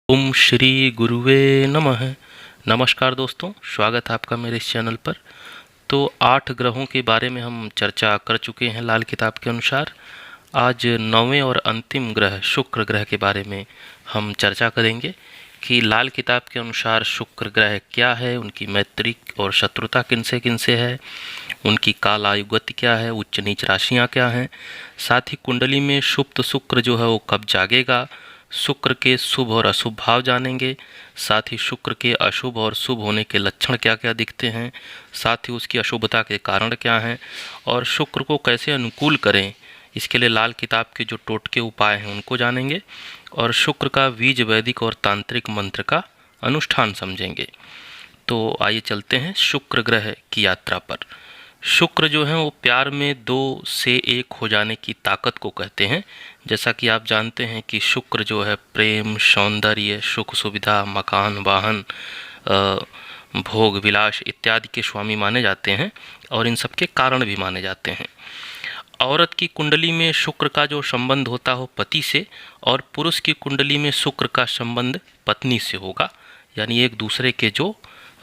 ओम श्री गुरुवे नमः। नमस्कार दोस्तों, स्वागत है आपका मेरे इस चैनल पर। तो 8 ग्रहों के बारे में हम चर्चा कर चुके हैं लाल किताब के अनुसार। आज 9वें और अंतिम ग्रह शुक्र ग्रह के बारे में हम चर्चा करेंगे कि लाल किताब के अनुसार शुक्र ग्रह क्या है, उनकी मैत्री और शत्रुता किनसे किनसे है, उनकी काल आयु गति क्या है, उच्च नीच राशियाँ क्या हैं, साथ ही कुंडली में सुप्त शुक्र जो है वो कब जागेगा, शुक्र के शुभ और अशुभ भाव जानेंगे, साथ ही शुक्र के अशुभ और शुभ होने के लक्षण क्या क्या दिखते हैं, साथ ही उसकी अशुभता के कारण क्या हैं और शुक्र को कैसे अनुकूल करें, इसके लिए लाल किताब के जो टोटके उपाय हैं उनको जानेंगे और शुक्र का बीज वैदिक और तांत्रिक मंत्र का अनुष्ठान समझेंगे। तो आइए चलते हैं शुक्र ग्रह की यात्रा पर। शुक्र जो है वो प्यार में 2 से 1 हो जाने की ताकत को कहते हैं। जैसा कि आप जानते हैं कि शुक्र जो है प्रेम, सौंदर्य, सुख सुविधा, मकान, वाहन, भोग विलास इत्यादि के स्वामी माने जाते हैं और इन सब के कारण भी माने जाते हैं। औरत की कुंडली में शुक्र का जो संबंध होता हो पति से और पुरुष की कुंडली में शुक्र का संबंध पत्नी से होगा, यानी एक दूसरे के जो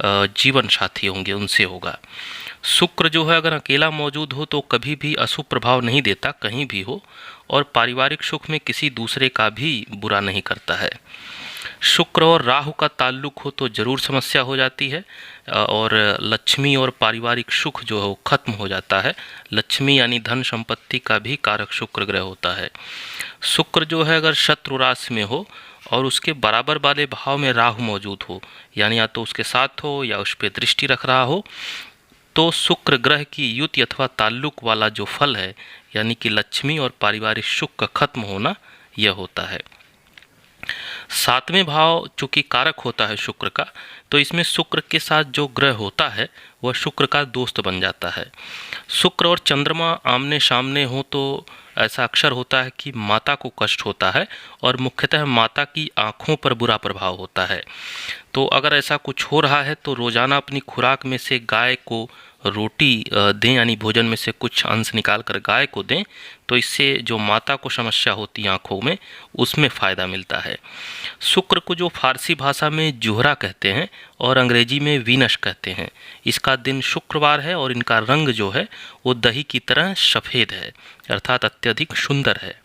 जीवन साथी होंगे उनसे होगा। शुक्र जो है अगर अकेला मौजूद हो तो कभी भी अशुभ प्रभाव नहीं देता, कहीं भी हो, और पारिवारिक सुख में किसी दूसरे का भी बुरा नहीं करता है। शुक्र और राहु का ताल्लुक हो तो जरूर समस्या हो जाती है और लक्ष्मी और पारिवारिक सुख जो है वो खत्म हो जाता है। लक्ष्मी यानी धन संपत्ति का भी कारक शुक्र ग्रह होता है। शुक्र जो है अगर शत्रु राशि में हो और उसके बराबर वाले भाव में राहु मौजूद हो, यानी या तो उसके साथ हो या उस पर दृष्टि रख रहा हो, तो शुक्र ग्रह की युति अथवा ताल्लुक वाला जो फल है, यानी कि लक्ष्मी और पारिवारिक सुख का खत्म होना, यह होता है। 7वें भाव चूंकि कारक होता है शुक्र का, तो इसमें शुक्र के साथ जो ग्रह होता है वह शुक्र का दोस्त बन जाता है। शुक्र और चंद्रमा आमने सामने हो तो ऐसा अक्सर होता है कि माता को कष्ट होता है और मुख्यतः माता की आँखों पर बुरा प्रभाव होता है। तो अगर ऐसा कुछ हो रहा है तो रोज़ाना अपनी खुराक में से गाय को रोटी दें, यानी भोजन में से कुछ अंश निकाल कर गाय को दें, तो इससे जो माता को समस्या होती है आँखों में, उसमें फ़ायदा मिलता है। शुक्र को जो फारसी भाषा में जुहरा कहते हैं और अंग्रेजी में वीनस कहते हैं, इसका दिन शुक्रवार है और इनका रंग जो है वो दही की तरह सफ़ेद है, अर्थात अत्यधिक सुंदर है।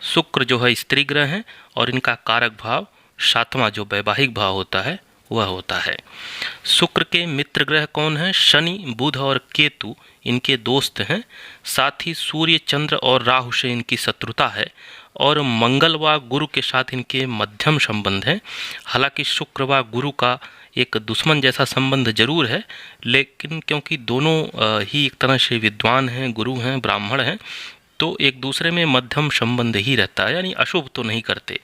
शुक्र जो है स्त्री ग्रह है और इनका कारक भाव 7वां जो वैवाहिक भाव होता है वह होता है। शुक्र के मित्र ग्रह कौन है? शनि, बुध और केतु इनके दोस्त हैं। साथ ही सूर्य, चंद्र और राहु से इनकी शत्रुता है और मंगल व गुरु के साथ इनके मध्यम संबंध हैं। हालांकि शुक्र व गुरु का एक दुश्मन जैसा संबंध जरूर है, लेकिन क्योंकि दोनों ही एक तरह से विद्वान हैं, गुरु हैं, ब्राह्मण हैं, तो एक दूसरे में मध्यम संबंध ही रहता है, यानी अशुभ तो नहीं करते।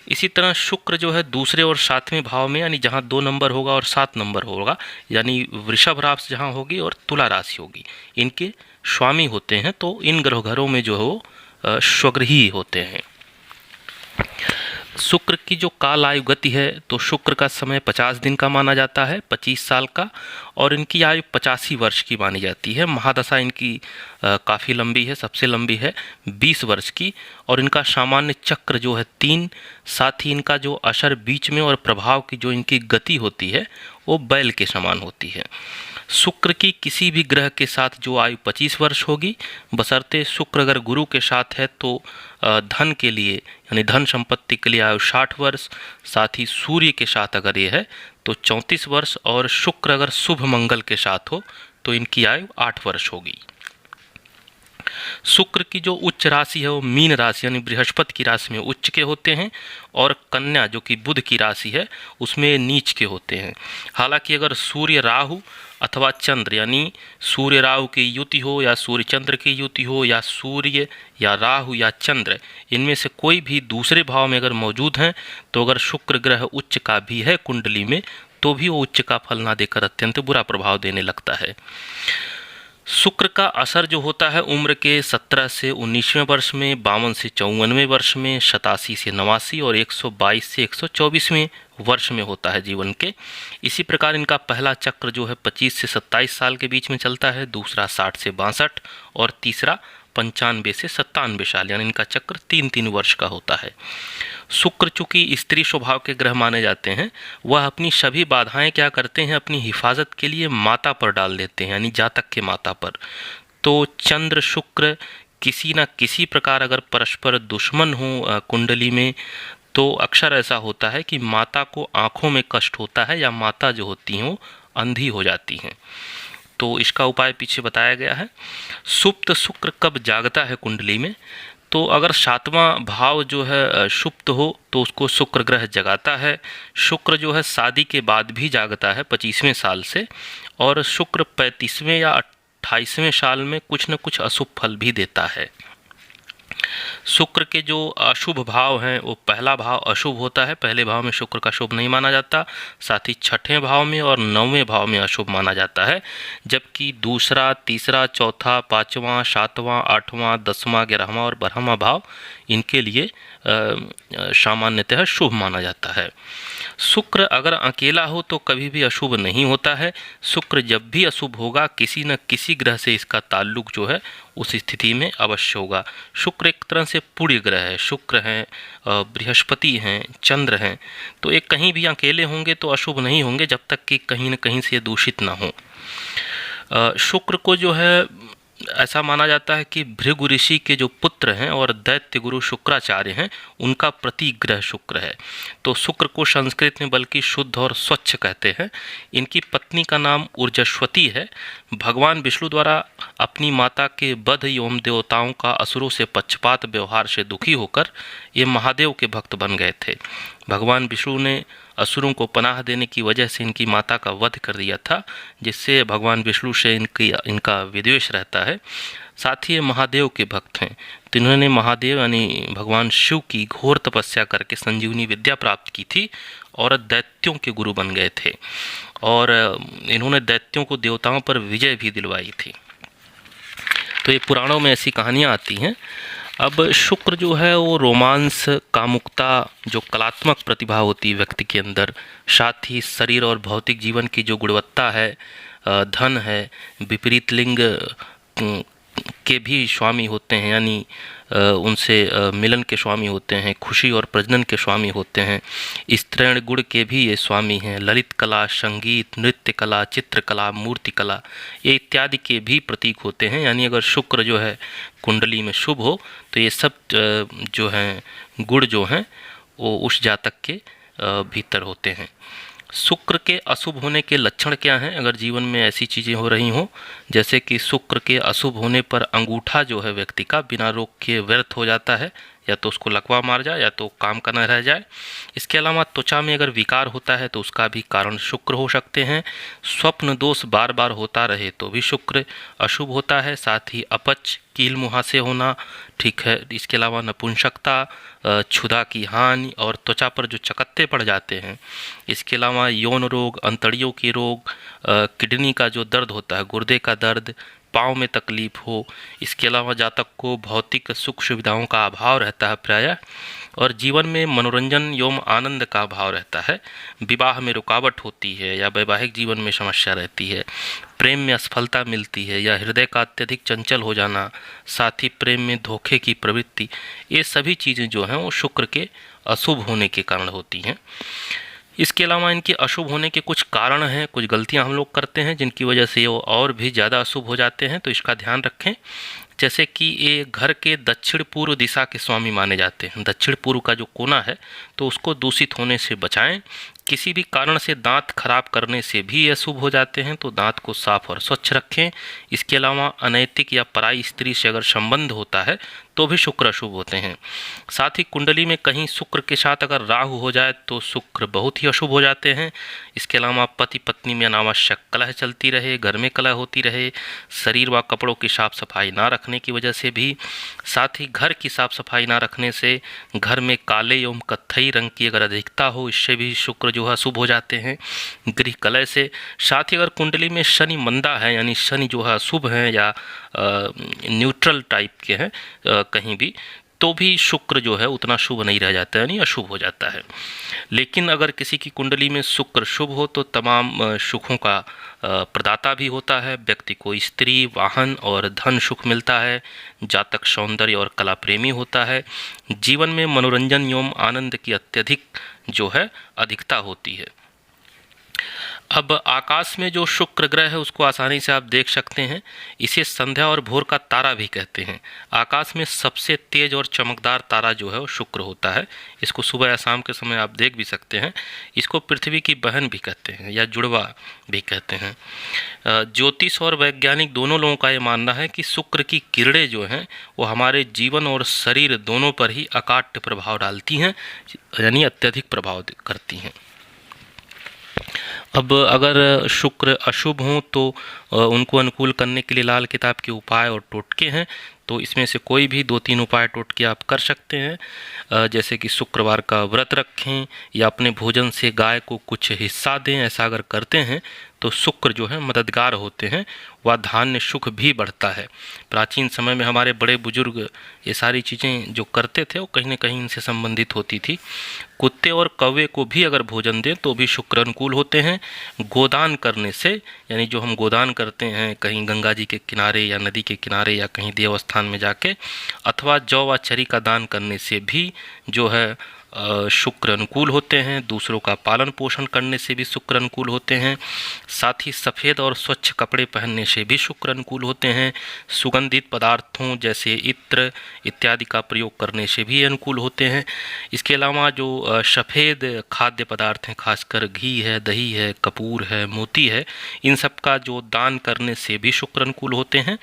इसी तरह शुक्र जो है दूसरे और 7वें भाव में, यानी जहाँ 2 नंबर होगा और 7 नंबर होगा, यानी वृषभ राशि जहाँ होगी और तुला राशि होगी, इनके स्वामी होते हैं। तो इन ग्रह घरों में जो है वो स्वग्रही होते हैं। शुक्र की जो काल आयु गति है तो शुक्र का समय 50 दिन का माना जाता है, 25 साल का, और इनकी आयु 85 वर्ष की मानी जाती है। महादशा इनकी काफ़ी लंबी है, सबसे लंबी है 20 वर्ष की, और इनका सामान्य चक्र जो है 3। साथ ही इनका जो असर बीच में और प्रभाव की जो इनकी गति होती है वो बैल के समान होती है। शुक्र की किसी भी ग्रह के साथ जो आयु 25 वर्ष होगी, बशर्ते शुक्र अगर गुरु के साथ है तो धन के लिए, यानी धन संपत्ति के लिए आयु 60 वर्ष। साथ ही सूर्य के साथ अगर ये है तो 34 वर्ष, और शुक्र अगर शुभ मंगल के साथ हो तो इनकी आयु 8 वर्ष होगी। शुक्र की जो उच्च राशि है वो मीन राशि यानी बृहस्पति की राशि में उच्च के होते हैं, और कन्या जो कि बुध की राशि है उसमें नीच के होते हैं। हालांकि अगर सूर्य राहु अथवा चंद्र, यानी सूर्य राहु की युति हो या सूर्य चंद्र की युति हो, या सूर्य या राहु या चंद्र, इनमें से कोई भी दूसरे भाव में अगर मौजूद हैं, तो अगर शुक्र ग्रह उच्च का भी है कुंडली में तो भी वो उच्च का फल ना देकर अत्यंत बुरा प्रभाव देने लगता है। शुक्र का असर जो होता है उम्र के 17 से 19वें वर्ष में, 52 से 54वें वर्ष में, 87 से 89 और 122 से 124वें वर्ष में होता है जीवन के। इसी प्रकार इनका पहला चक्र जो है 25 से 27 साल के बीच में चलता है, दूसरा 60 से 62 और तीसरा 95 से 97 साल, यानी इनका चक्र 3-3 वर्ष का होता है। शुक्र चूंकि स्त्री स्वभाव के ग्रह माने जाते हैं, वह अपनी सभी बाधाएं क्या करते हैं, अपनी हिफाजत के लिए माता पर डाल देते हैं, यानी जातक के माता पर। तो चंद्र शुक्र किसी न किसी प्रकार अगर परस्पर दुश्मन हो कुंडली में, तो अक्सर ऐसा होता है कि माता को आंखों में कष्ट होता है, या माता जो होती हैं वो अंधी हो जाती हैं। तो इसका उपाय पीछे बताया गया है। सुप्त शुक्र कब जागता है कुंडली में, तो अगर 7वां भाव जो है सुप्त हो तो उसको शुक्र ग्रह जगाता है। शुक्र जो है शादी के बाद भी जागता है 25वें साल से, और शुक्र 35वें या 28वें साल में कुछ न कुछ अशुभ फल भी देता है। शुक्र के जो अशुभ भाव हैं, वो पहला भाव अशुभ होता है, पहले भाव में शुक्र का शुभ नहीं माना जाता। साथ ही छठवें भाव में और 9वें भाव में अशुभ माना जाता है, जबकि दूसरा, तीसरा, चौथा, 5वां, 7वां, 8वां, 10वां, 11वां और 12वां भाव इनके लिए सामान्यतः शुभ माना जाता है। शुक्र अगर अकेला हो तो कभी भी अशुभ नहीं होता है। शुक्र जब भी अशुभ होगा, किसी न किसी ग्रह से इसका ताल्लुक जो है उस स्थिति में अवश्य होगा। शुक्र एक तरह से पुण्य ग्रह है। शुक्र हैं, बृहस्पति हैं, चंद्र हैं, तो एक कहीं भी अकेले होंगे तो अशुभ नहीं होंगे जब तक कि कहीं न कहीं से दूषित ना हो। शुक्र को जो है ऐसा माना जाता है कि भृगु ऋषि के जो पुत्र हैं और दैत्य गुरु शुक्राचार्य हैं, उनका प्रतीक ग्रह शुक्र है। तो शुक्र को संस्कृत में बल्कि शुद्ध और स्वच्छ कहते हैं। इनकी पत्नी का नाम ऊर्जस्वती है। भगवान विष्णु द्वारा अपनी माता के वध एवं देवताओं का असुरों से पक्षपात व्यवहार से दुखी होकर ये महादेव के भक्त बन गए थे। भगवान विष्णु ने असुरों को पनाह देने की वजह से इनकी माता का वध कर दिया था, जिससे भगवान विष्णु से इनका विद्वेष रहता है। साथ ही ये महादेव के भक्त हैं, तो इन्होंने महादेव यानी भगवान शिव की घोर तपस्या करके संजीवनी विद्या प्राप्त की थी और दैत्यों के गुरु बन गए थे, और इन्होंने दैत्यों को देवताओं पर विजय भी दिलवाई थी। तो ये पुराणों में ऐसी कहानियाँ आती हैं। अब शुक्र जो है वो रोमांस, कामुकता, जो कलात्मक प्रतिभा होती है व्यक्ति के अंदर, साथ ही शरीर और भौतिक जीवन की जो गुणवत्ता है, धन है, विपरीत लिंग के भी स्वामी होते हैं, यानी उनसे मिलन के स्वामी होते हैं, खुशी और प्रजनन के स्वामी होते हैं। स्त्रीण गुण के भी ये स्वामी हैं। ललित कला, संगीत, नृत्य कला, चित्रकला, मूर्ति कला, ये इत्यादि के भी प्रतीक होते हैं। यानी अगर शुक्र जो है कुंडली में शुभ हो तो ये सब जो हैं गुण जो हैं वो उस जातक के भीतर होते हैं। शुक्र के अशुभ होने के लक्षण क्या हैं? अगर जीवन में ऐसी चीज़ें हो रही हों, जैसे कि शुक्र के अशुभ होने पर अंगूठा जो है व्यक्ति का बिना रोग के व्यर्थ हो जाता है, या तो उसको लकवा मार जाए या तो काम का न रह जाए। इसके अलावा त्वचा में अगर विकार होता है तो उसका भी कारण शुक्र हो सकते हैं। स्वप्न दोष बार बार होता रहे तो भी शुक्र अशुभ होता है। साथ ही अपच, कील मुहासे होना, ठीक है। इसके अलावा नपुंसकता, क्षुधा की हानि और त्वचा पर जो चकत्ते पड़ जाते हैं। इसके अलावा यौन रोग, अंतड़ियों के रोग, किडनी का जो दर्द होता है, गुर्दे का दर्द, पाँव में तकलीफ हो। इसके अलावा जातक को भौतिक सुख सुविधाओं का अभाव रहता है प्रायः, और जीवन में मनोरंजन एवं आनंद का अभाव रहता है। विवाह में रुकावट होती है या वैवाहिक जीवन में समस्या रहती है। प्रेम में असफलता मिलती है या हृदय का अत्यधिक चंचल हो जाना। साथ ही प्रेम में धोखे की प्रवृत्ति, ये सभी चीज़ें जो हैं वो शुक्र के अशुभ होने के कारण होती हैं। इसके अलावा इनके अशुभ होने के कुछ कारण हैं, कुछ गलतियां हम लोग करते हैं जिनकी वजह से वो और भी ज़्यादा अशुभ हो जाते हैं, तो इसका ध्यान रखें। जैसे कि ये घर के दक्षिण पूर्व दिशा के स्वामी माने जाते हैं। दक्षिण पूर्व का जो कोना है तो उसको दूषित होने से बचाएं। किसी भी कारण से दांत खराब करने से भी अशुभ हो जाते हैं, तो दांत को साफ और स्वच्छ रखें। इसके अलावा अनैतिक या पराई स्त्री से अगर संबंध होता है तो भी शुक्र अशुभ होते हैं। साथ ही कुंडली में कहीं शुक्र के साथ अगर राहु हो जाए तो शुक्र बहुत ही अशुभ हो जाते हैं। इसके अलावा पति पत्नी में अनावश्यक कलह चलती रहे, घर में कलह होती रहे, शरीर व कपड़ों की साफ सफाई ना रखने की वजह से भी, साथ ही घर की साफ सफाई ना रखने से घर में काले एवं कत्थई रंग की अगर अधिकता हो, इससे भी शुक्र जो है अशुभ हो जाते हैं। गृह कलह से, साथ ही अगर कुंडली में शनि मंदा है, यानी शनि जो है अशुभ हैं या न्यूट्रल टाइप के हैं कहीं भी, तो भी शुक्र जो है उतना शुभ नहीं रह जाता है, यानी अशुभ हो जाता है। लेकिन अगर किसी की कुंडली में शुक्र शुभ हो तो तमाम सुखों का प्रदाता भी होता है। व्यक्ति को स्त्री, वाहन और धन सुख मिलता है। जातक सौंदर्य और कला प्रेमी होता है। जीवन में मनोरंजन एवं आनंद की अत्यधिक जो है अधिकता होती है। अब आकाश में जो शुक्र ग्रह है उसको आसानी से आप देख सकते हैं। इसे संध्या और भोर का तारा भी कहते हैं। आकाश में सबसे तेज और चमकदार तारा जो है वो शुक्र होता है। इसको सुबह या शाम के समय आप देख भी सकते हैं। इसको पृथ्वी की बहन भी कहते हैं या जुड़वा भी कहते हैं। ज्योतिष और वैज्ञानिक दोनों लोगों का ये मानना है कि शुक्र की किरणें जो हैं वो हमारे जीवन और शरीर दोनों पर ही अकाट्य प्रभाव डालती हैं, यानी अत्यधिक प्रभाव करती हैं। अब अगर शुक्र अशुभ हों तो उनको अनुकूल करने के लिए लाल किताब के उपाय और टोटके हैं। तो इसमें से कोई भी 2-3 उपाय टोटके आप कर सकते हैं। जैसे कि शुक्रवार का व्रत रखें या अपने भोजन से गाय को कुछ हिस्सा दें। ऐसा अगर करते हैं तो शुक्र जो है मददगार होते हैं, वह धान्य सुख भी बढ़ता है। प्राचीन समय में हमारे बड़े बुजुर्ग ये सारी चीज़ें जो करते थे वो कहीं ना कहीं इनसे संबंधित होती थी। कुत्ते और कौवे को भी अगर भोजन दें तो भी शुक्र अनुकूल होते हैं। गोदान करने से, यानी जो हम गोदान करते हैं कहीं गंगा जी के किनारे या नदी के किनारे या कहीं देवस्थान में जाके, अथवा जौ व चरी का दान करने से भी जो है शुक्र अनुकूल होते हैं। दूसरों का पालन पोषण करने से भी शुक्र अनुकूल होते हैं। साथ ही सफ़ेद और स्वच्छ कपड़े पहनने से भी शुक्र अनुकूल होते हैं। सुगंधित पदार्थों जैसे इत्र इत्यादि का प्रयोग करने से भी अनुकूल होते हैं। इसके अलावा जो सफ़ेद खाद्य पदार्थ हैं, खासकर घी है, दही है, कपूर है, मोती है, इन सब का जो दान करने से भी शुक्र अनुकूल होते हैं।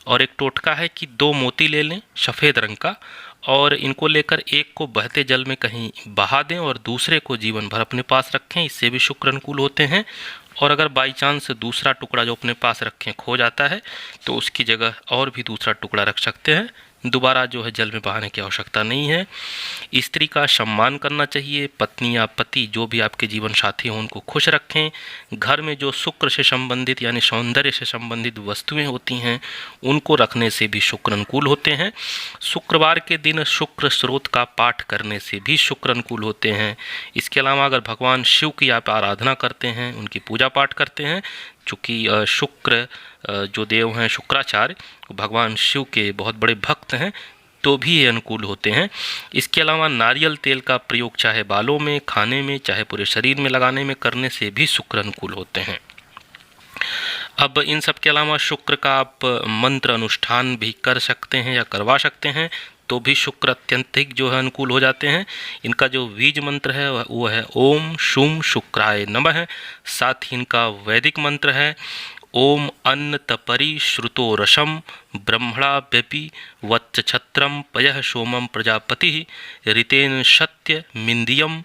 और एक टोटका है कि 2 मोती ले लें सफ़ेद रंग का, और इनको लेकर एक को बहते जल में कहीं बहा दें और दूसरे को जीवन भर अपने पास रखें। इससे भी शुक्र अनुकूल होते हैं। और अगर बाई चांस दूसरा टुकड़ा जो अपने पास रखें खो जाता है तो उसकी जगह और भी दूसरा टुकड़ा रख सकते हैं। दोबारा जो है जल में बहाने की आवश्यकता नहीं है। स्त्री का सम्मान करना चाहिए। पत्नी या पति जो भी आपके जीवन साथी हों उनको खुश रखें। घर में जो शुक्र से संबंधित यानी सौंदर्य से संबंधित वस्तुएं होती हैं उनको रखने से भी शुक्र अनुकूल होते हैं। शुक्रवार के दिन शुक्र स्रोत का पाठ करने से भी शुक्र अनुकूल होते हैं। इसके अलावा अगर भगवान शिव की आप आराधना करते हैं, उनकी पूजा पाठ करते हैं, चूँकि शुक्र जो देव हैं शुक्राचार्य भगवान शिव के बहुत बड़े भक्त हैं, तो भी ये अनुकूल होते हैं। इसके अलावा नारियल तेल का प्रयोग चाहे बालों में, खाने में, चाहे पूरे शरीर में लगाने में करने से भी शुक्र अनुकूल होते हैं। अब इन सब के अलावा शुक्र का आप मंत्र अनुष्ठान भी कर सकते हैं या करवा सकते हैं, तो भी शुक्र अत्यंतिक जो है अनुकूल हो जाते हैं। इनका जो बीज मंत्र है वो है ओम शुम शुक्राय नमः। साथ ही इनका वैदिक मंत्र है ओम अन्न तपरि श्रुतो रसम ब्रह्मणा व्यपि वत्सछत्रम पयः सोमम प्रजापति ऋतेन सत्य मिंदियम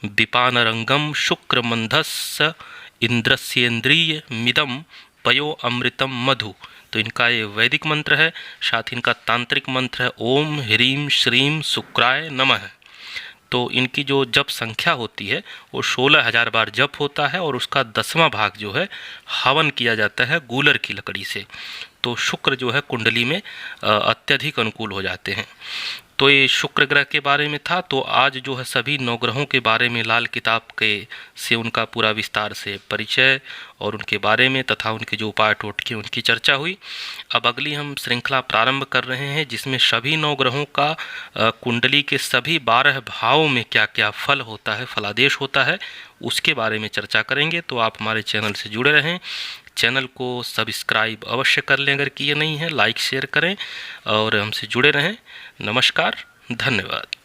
विपानरंगम शुक्रमंधस्य इंद्रस्येन्द्रिय मिदम पयो अमृतम मधु। तो इनका ये वैदिक मंत्र है। साथ ही इनका तांत्रिक मंत्र है ओम ह्रीम श्रीम शुक्राय नमः। तो इनकी जो जप संख्या होती है वो 16,000 बार जप होता है और उसका 10वां भाग जो है हवन किया जाता है गूलर की लकड़ी से। तो शुक्र जो है कुंडली में अत्यधिक अनुकूल हो जाते हैं। तो ये शुक्र ग्रह के बारे में था। तो आज जो है सभी 9 ग्रहों के बारे में लाल किताब के से उनका पूरा विस्तार से परिचय और उनके बारे में तथा उनके जो उपाय टोटके उनकी चर्चा हुई। अब अगली हम श्रृंखला प्रारंभ कर रहे हैं जिसमें सभी 9 ग्रहों का कुंडली के सभी 12 भावों में क्या क्या फल होता है, फलादेश होता है, उसके बारे में चर्चा करेंगे। तो आप हमारे चैनल से जुड़े रहें। चैनल को सब्सक्राइब अवश्य कर लें अगर किए नहीं है, लाइक शेयर करें और हमसे जुड़े रहें। नमस्कार, धन्यवाद।